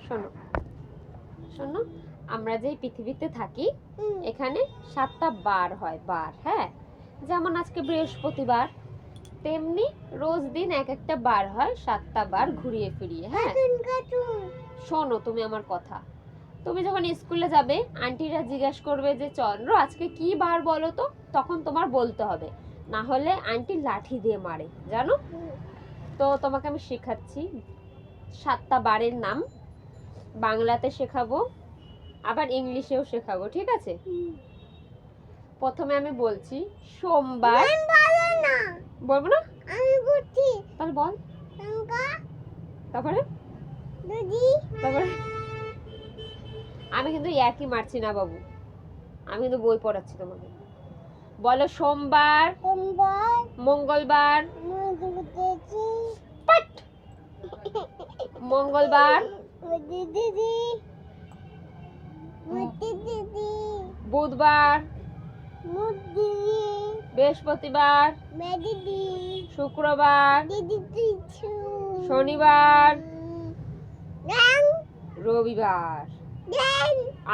শোনো শোনো, আমরা যে পৃথিবীতে থাকি এখানে 7টা বার হয়, বার। হ্যাঁ, যেমন আজকে বৃহস্পতিবার, তেমনি রোজ দিন এক একটা বার হয়, 7টা বার ঘুরিয়ে ফিরিয়ে। হ্যাঁ, শোনো তুমি আমার কথা। তুমি যখন স্কুলে যাবে, আন্টিরা জিজ্ঞাসা করবে যে চন্দ্র আজকে কি বার বলো তো, তখন তোমার বলতে হবে, না হলে আন্টি লাঠি দিয়ে মারে, জানো তো। তোমাকে আমি শেখাচ্ছি 7টা বারের নাম, বাংলাতে শেখাবো, আবার ইংলিশেও শেখাবো, ঠিক আছে? প্রথমে আমি বলছি সোমবার। বলবো না? তাহলে বল। তারপরে তারপরে আমি কিন্তু একই মারছি না বাবু, আমি কিন্তু বই পড়াচ্ছি তোমাকে। বলো সোমবার, মঙ্গলবার, পাট। মঙ্গলবার, বুধবার, বৃহস্পতিবার, শুক্রবার, শনিবার, রবিবার।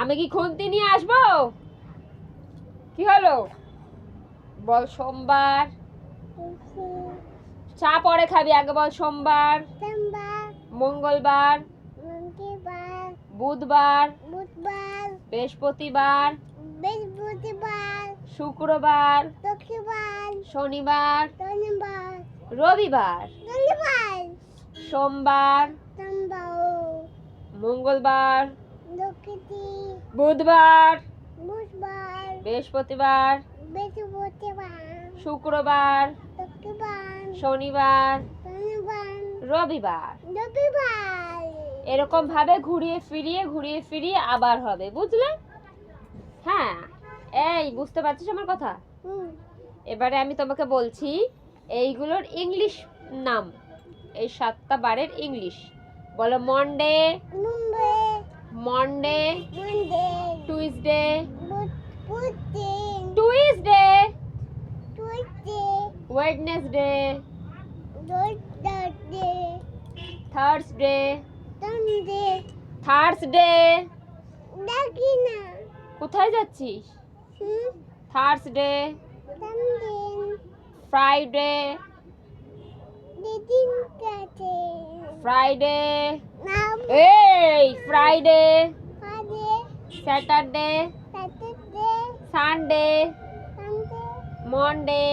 আমি কি খুন্তি নিয়ে আসবো? কি হলো? বল সোমবার। চা পরে খাবি, আগে বল সোমবার, মঙ্গলবার, বুধবার, বৃহস্পতিবার, শুক্রবার, শনিবার, রবিবার। সোমবার, মঙ্গলবার, বুধবার, বৃহস্পতিবার, শুক্রবার, শনিবার, রবিবার। এরকম ভাবে ঘুরিয়ে ফিরিয়ে আবার হবে, বুঝলে? হ্যাঁ, এই বুঝতে পারছিস আমার কথা? এবারে আমি তোমাকে বলছি এইগুলোর ইংলিশ নাম, এই 7টা বারের ইংলিশ। বলো Monday, Monday, Tuesday, Tuesday, Wednesday, Thursday, Thursday. কোথায় যাচ্ছিস? থার্সডে, ফ্রাইডে, ফ্রাইডে, এই Friday, Saturday, Sunday, Monday,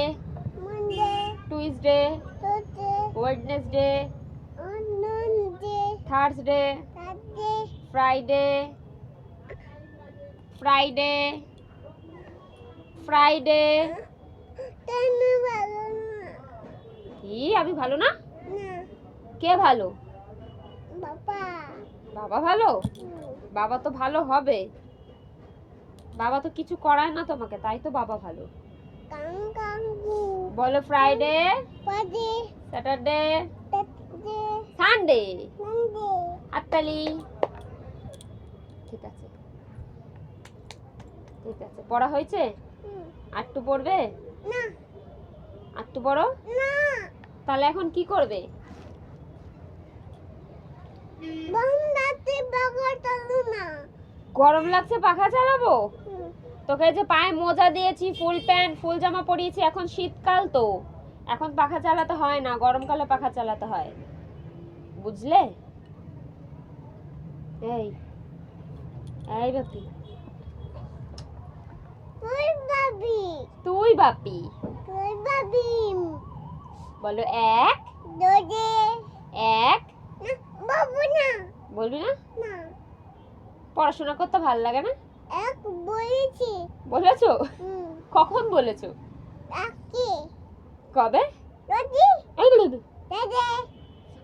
Tuesday, Wednesday, Thursday, Friday, Friday, Friday. কি আমি ভালো না? কে ভালো? বাবা ভালো? বাবা তো ভালো হবে, বাবা তো কিছু করায় না তোমাকে, তাই তো বাবা ভালো। বলো ফ্রাইডে, স্যাটারডে, সানডে। হাততালি। ঠিক আছে ঠিক আছে, পড়া হয়েছে? আরটু পড়বে? আরটু পড়ো। তাহলে এখন কি করবে? গরম লাগছে, পাখা চালাবো? তোকে যে পায়ে মোজা দিয়েছি, ফুল প্যান্ট, ফুল জামা পরিয়েছি, এখন শীতকাল তো, এখন পাখা চালাতে হয় না, গরমকালে পাখা চালাতে হয়, বুঝলে? এই এই বাপি, তুই বাপি। বলো এক, এক। বলবি না? পড়াশোনা করতে ভালো লাগে না? বলেছো? কখন বলেছো? কবে?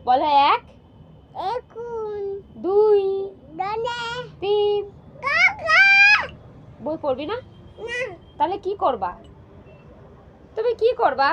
বলো এক, দুই, তিন। বই পড়বি না? তাহলে কি করবা? তুমি কি করবা?